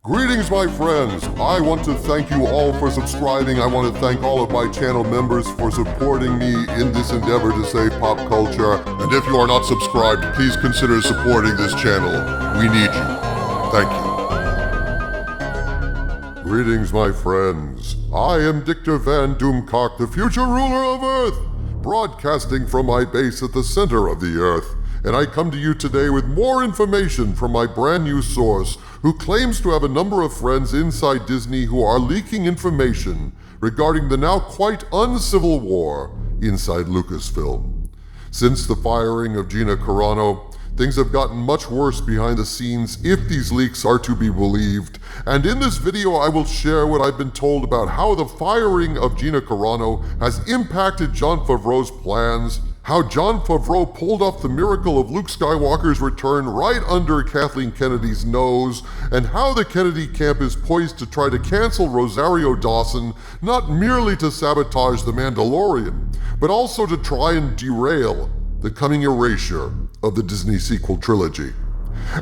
Greetings, my friends. I want to thank you all for subscribing. I want to thank all of my channel members for supporting me in this endeavor to save pop culture. And if you are not subscribed, please consider supporting this channel. We need you. Thank you. Greetings, my friends. I am Dictor Van Doomcock, the future ruler of Earth, broadcasting from my base at the center of the Earth. And I come to you today with more information from my brand new source, who claims to have a number of friends inside Disney who are leaking information regarding the now quite uncivil war inside Lucasfilm. Since the firing of Gina Carano, things have gotten much worse behind the scenes if these leaks are to be believed. And in this video, I will share what I've been told about how the firing of Gina Carano has impacted Jon Favreau's plans, how Jon Favreau pulled off the miracle of Luke Skywalker's return right under Kathleen Kennedy's nose, and how the Kennedy camp is poised to try to cancel Rosario Dawson, not merely to sabotage The Mandalorian, but also to try and derail the coming erasure of the Disney sequel trilogy.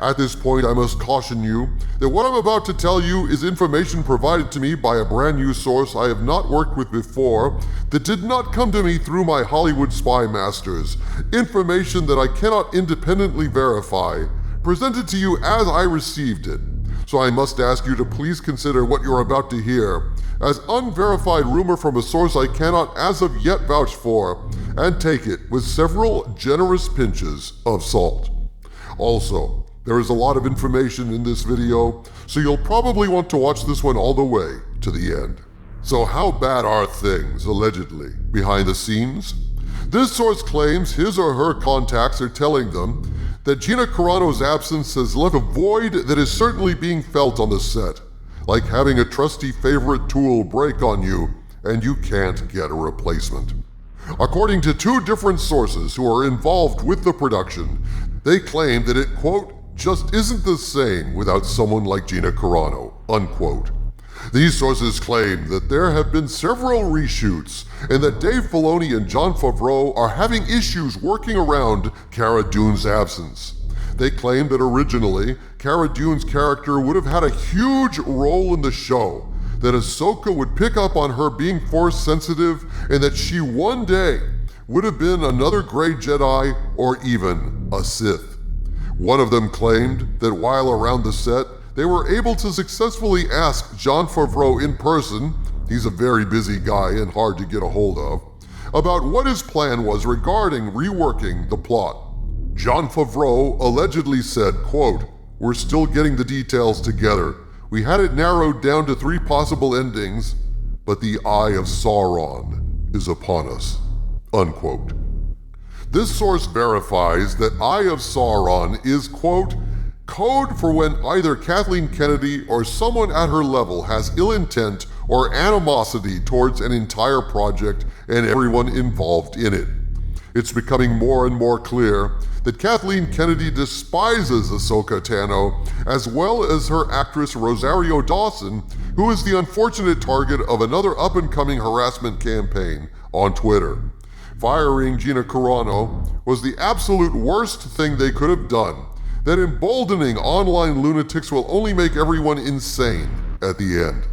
At this point, I must caution you that what I'm about to tell you is information provided to me by a brand new source I have not worked with before, that did not come to me through my Hollywood spy masters, information that I cannot independently verify, presented to you as I received it. So I must ask you to please consider what you're about to hear as unverified rumor from a source I cannot as of yet vouch for, and take it with several generous pinches of salt. Also, there is a lot of information in this video, so you'll probably want to watch this one all the way to the end. So how bad are things, allegedly, behind the scenes? This source claims his or her contacts are telling them that Gina Carano's absence has left a void that is certainly being felt on the set, like having a trusty favorite tool break on you and you can't get a replacement. According to two different sources who are involved with the production, they claim that it, quote, just isn't the same without someone like Gina Carano, unquote. These sources claim that there have been several reshoots and that Dave Filoni and Jon Favreau are having issues working around Cara Dune's absence. They claim that originally, Cara Dune's character would have had a huge role in the show, that Ahsoka would pick up on her being Force sensitive, and that she one day would have been another Grey Jedi or even a Sith. One of them claimed that while around the set, they were able to successfully ask Jon Favreau in person, he's a very busy guy and hard to get a hold of, about what his plan was regarding reworking the plot. Jon Favreau allegedly said, quote, "We're still getting the details together. We had it narrowed down to 3 possible endings, but the Eye of Sauron is upon us," unquote. This source verifies that Eye of Sauron is, quote, code for when either Kathleen Kennedy or someone at her level has ill intent or animosity towards an entire project and everyone involved in it. It's becoming more and more clear that Kathleen Kennedy despises Ahsoka Tano, as well as her actress Rosario Dawson, who is the unfortunate target of another up-and-coming harassment campaign on Twitter. Firing Gina Carano was the absolute worst thing they could have done. That emboldening online lunatics will only make everyone insane at the end.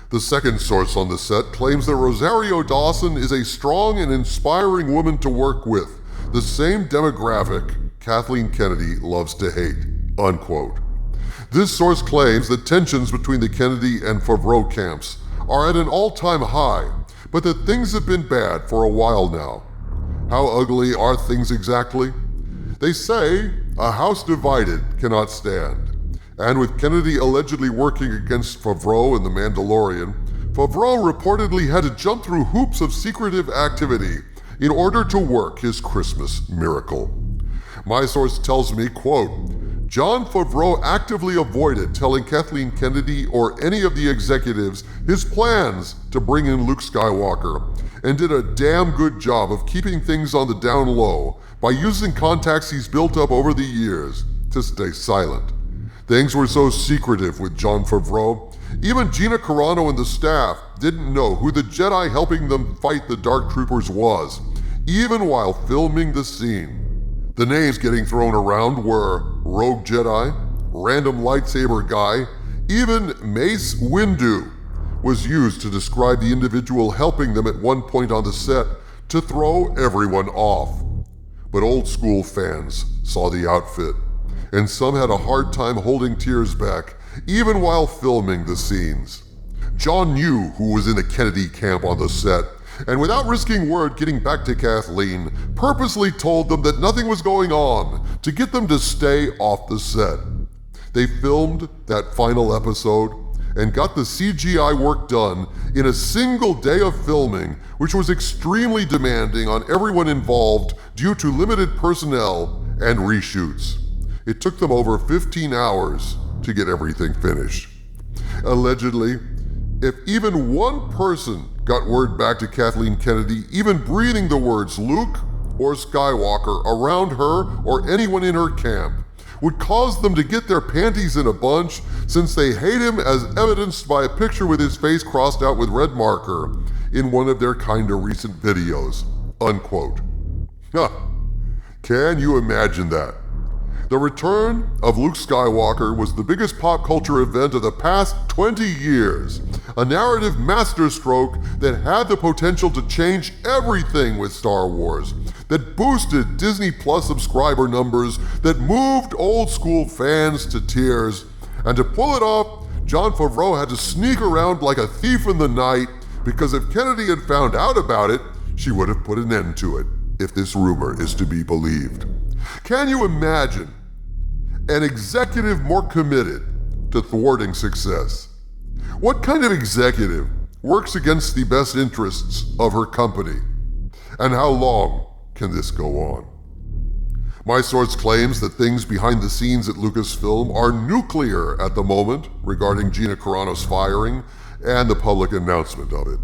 The second source on the set claims that Rosario Dawson is a strong and inspiring woman to work with, the same demographic Kathleen Kennedy loves to hate, unquote. This source claims that tensions between the Kennedy and Favreau camps are at an all-time high, but that things have been bad for a while now. How ugly are things exactly? They say a house divided cannot stand. And with Kennedy allegedly working against Favreau and The Mandalorian, Favreau reportedly had to jump through hoops of secretive activity in order to work his Christmas miracle. My source tells me, quote, Jon Favreau actively avoided telling Kathleen Kennedy or any of the executives his plans to bring in Luke Skywalker, and did a damn good job of keeping things on the down low by using contacts he's built up over the years to stay silent. Things were so secretive with Jon Favreau, even Gina Carano and the staff didn't know who the Jedi helping them fight the Dark Troopers was, even while filming the scene. The names getting thrown around were Rogue Jedi, Random Lightsaber Guy, Even Mace Windu was used to describe the individual helping them at one point on the set to throw everyone off. But old school fans saw the outfit, and some had a hard time holding tears back, even while filming the scenes. John knew who was in the Kennedy camp on the set, and without risking word getting back to Kathleen, purposely told them that nothing was going on to get them to stay off the set. They filmed that final episode and got the CGI work done in a single day of filming, which was extremely demanding on everyone involved due to limited personnel and reshoots. It took them over 15 hours to get everything finished. Allegedly, if even one person got word back to Kathleen Kennedy, even breathing the words Luke or Skywalker around her or anyone in her camp, would cause them to get their panties in a bunch, since they hate him, as evidenced by a picture with his face crossed out with red marker in one of their kinda recent videos, unquote. Huh. Can you imagine that? The return of Luke Skywalker was the biggest pop culture event of the past 20 years, a narrative masterstroke that had the potential to change everything with Star Wars, that boosted Disney Plus subscriber numbers, that moved old school fans to tears. And to pull it off, Jon Favreau had to sneak around like a thief in the night, because if Kennedy had found out about it, she would have put an end to it, if this rumor is to be believed. Can you imagine an executive more committed to thwarting success? What kind of executive works against the best interests of her company? And how long can this go on? My source claims that things behind the scenes at Lucasfilm are nuclear at the moment regarding Gina Carano's firing and the public announcement of it.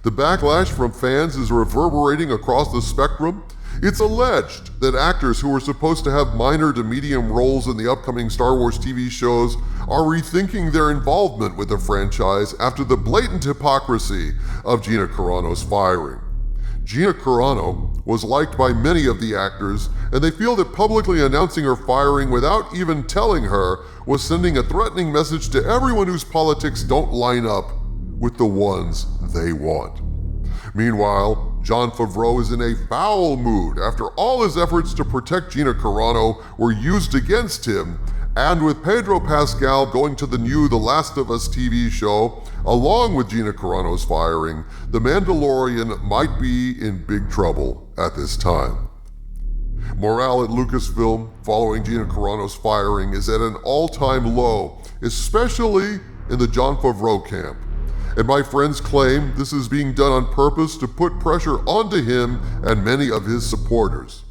The backlash from fans is reverberating across the spectrum. It's alleged that actors who were supposed to have minor to medium roles in the upcoming Star Wars TV shows are rethinking their involvement with the franchise after the blatant hypocrisy of Gina Carano's firing. Gina Carano was liked by many of the actors, and they feel that publicly announcing her firing without even telling her was sending a threatening message to everyone whose politics don't line up with the ones they want. Meanwhile, Jon Favreau is in a foul mood after all his efforts to protect Gina Carano were used against him, and with Pedro Pascal going to the new The Last of Us TV show, along with Gina Carano's firing, The Mandalorian might be in big trouble at this time. Morale at Lucasfilm following Gina Carano's firing is at an all-time low, especially in the Jon Favreau camp. And my friends claim this is being done on purpose to put pressure onto him and many of his supporters.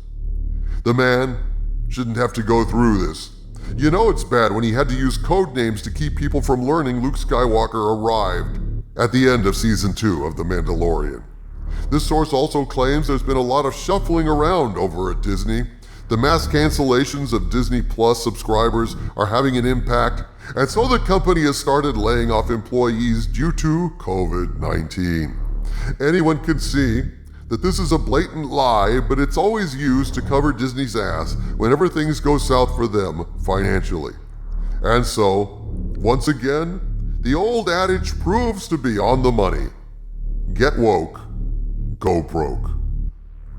The man shouldn't have to go through this. You know it's bad when he had to use code names to keep people from learning Luke Skywalker arrived at the end of Season 2 of The Mandalorian. This source also claims there's been a lot of shuffling around over at Disney. The mass cancellations of Disney Plus subscribers are having an impact, and so the company has started laying off employees due to COVID-19. Anyone can see that this is a blatant lie, but it's always used to cover Disney's ass whenever things go south for them financially. And so, once again, the old adage proves to be on the money. Get woke, go broke.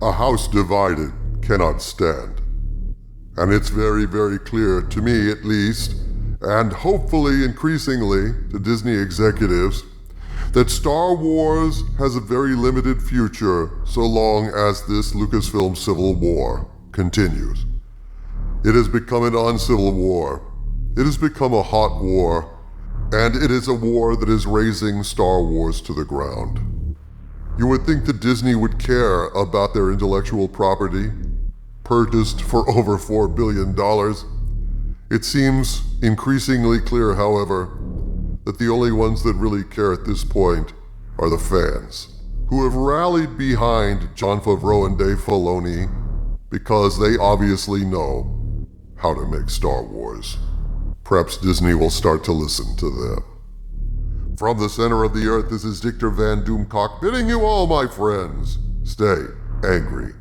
A house divided cannot stand. And it's very, very clear, to me at least, and hopefully increasingly to Disney executives, that Star Wars has a very limited future so long as this Lucasfilm Civil War continues. It has become an uncivil war. It has become a hot war, and it is a war that is razing Star Wars to the ground. You would think that Disney would care about their intellectual property, purchased for over $4 billion. It seems increasingly clear, however, that the only ones that really care at this point are the fans, who have rallied behind Jon Favreau and Dave Filoni because they obviously know how to make Star Wars. Perhaps Disney will start to listen to them. From the center of the earth, this is Dictor Van Doomcock bidding you all, my friends, stay angry.